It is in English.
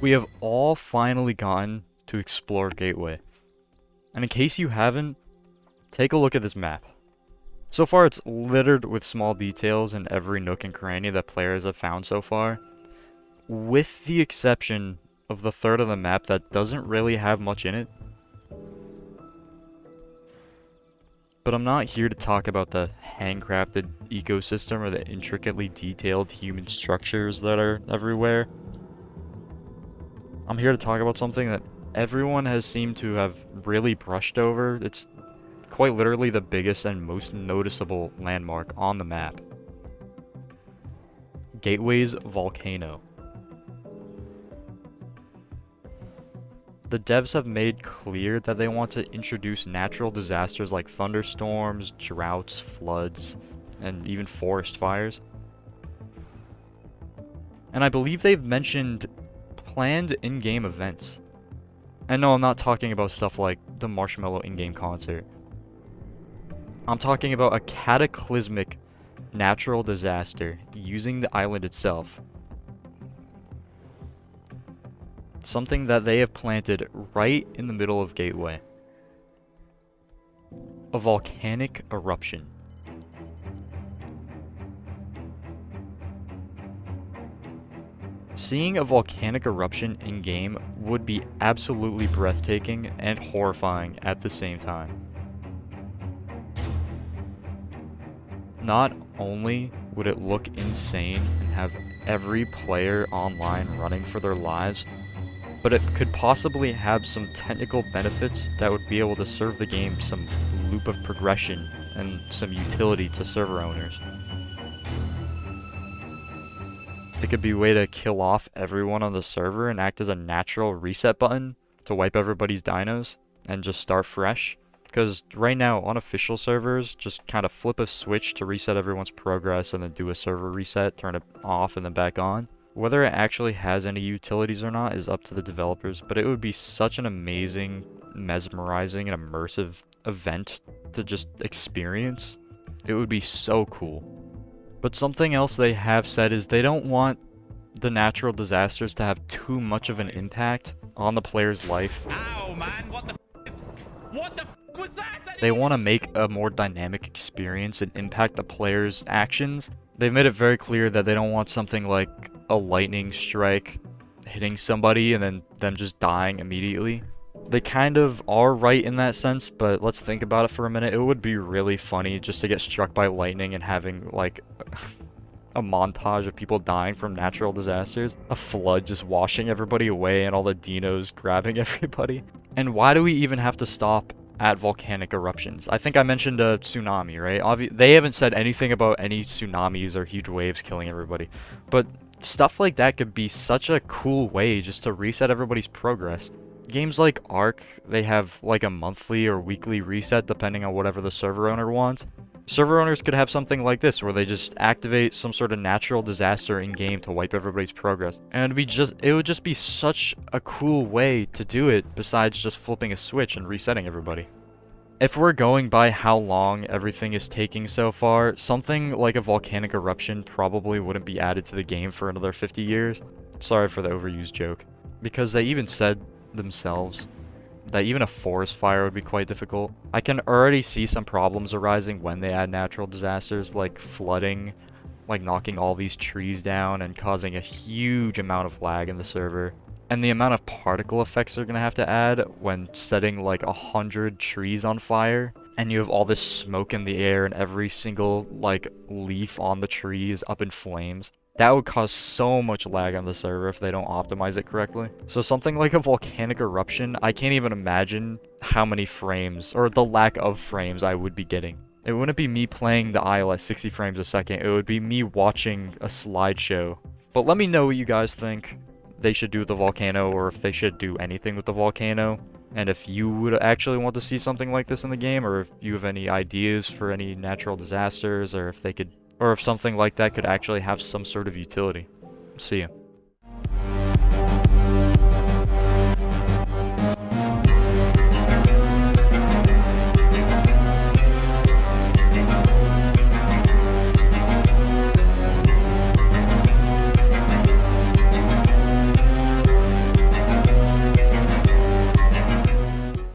We have all finally gotten to explore Gateway. And in case you haven't, take a look at this map. So far it's littered with small details in every nook and cranny that players have found so far, with the exception of the third of the map that doesn't really have much in it. But I'm not here to talk about the handcrafted ecosystem or the intricately detailed human structures that are everywhere. I'm here to talk about something that everyone has seemed to have really brushed over. It's quite literally the biggest and most noticeable landmark on the map. Gateway's volcano. The devs have made clear that they want to introduce natural disasters like thunderstorms, droughts, floods, and even forest fires. And I believe they've mentioned planned in-game events. And no, I'm not talking about stuff like the Marshmallow in-game concert. I'm talking about a cataclysmic natural disaster using the island itself. Something that they have planted right in the middle of Gateway. A volcanic eruption. Seeing a volcanic eruption in-game would be absolutely breathtaking and horrifying at the same time. Not only would it look insane and have every player online running for their lives, but it could possibly have some technical benefits that would be able to serve the game some loop of progression and some utility to server owners. It could be a way to kill off everyone on the server and act as a natural reset button to wipe everybody's dinos and just start fresh. Because right now, unofficial servers just kind of flip a switch to reset everyone's progress and then do a server reset, turn it off, and then back on. Whether it actually has any utilities or not is up to the developers, but it would be such an amazing, mesmerizing, and immersive event to just experience. It would be so cool. But something else they have said is they don't want the natural disasters to have too much of an impact on the player's life. Ow, man, what the was that? They want to make a more dynamic experience and impact the player's actions. They've made it very clear that they don't want something like a lightning strike hitting somebody and then them just dying immediately. They kind of are right in that sense, but let's think about it for a minute. It would be really funny just to get struck by lightning and having like a montage of people dying from natural disasters. A flood just washing everybody away and all the dinos grabbing everybody. And why do we even have to stop at volcanic eruptions? I think I mentioned a tsunami, right? They haven't said anything about any tsunamis or huge waves killing everybody. But stuff like that could be such a cool way just to reset everybody's progress. Games like Ark, they have like a monthly or weekly reset depending on whatever the server owner wants. Server owners could have something like this where they just activate some sort of natural disaster in game to wipe everybody's progress. And it would just be such a cool way to do it besides just flipping a switch and resetting everybody. If we're going by how long everything is taking so far, something like a volcanic eruption probably wouldn't be added to the game for another 50 years. Sorry for the overused joke. Because they even said themselves that even a forest fire would be quite difficult. I can already see some problems arising when they add natural disasters like flooding, like knocking all these trees down and causing a huge amount of lag in the server. And the amount of particle effects they're gonna have to add when setting like 100 trees on fire and you have all this smoke in the air and every single like leaf on the tree is up in flames. That would cause so much lag on the server if they don't optimize it correctly. So something like a volcanic eruption, I can't even imagine how many frames, or the lack of frames I would be getting. It wouldn't be me playing the Isle at 60 frames a second, it would be me watching a slideshow. But let me know what you guys think they should do with the volcano, or if they should do anything with the volcano. And if you would actually want to see something like this in the game, or if you have any ideas for any natural disasters, or if something like that could actually have some sort of utility. See ya.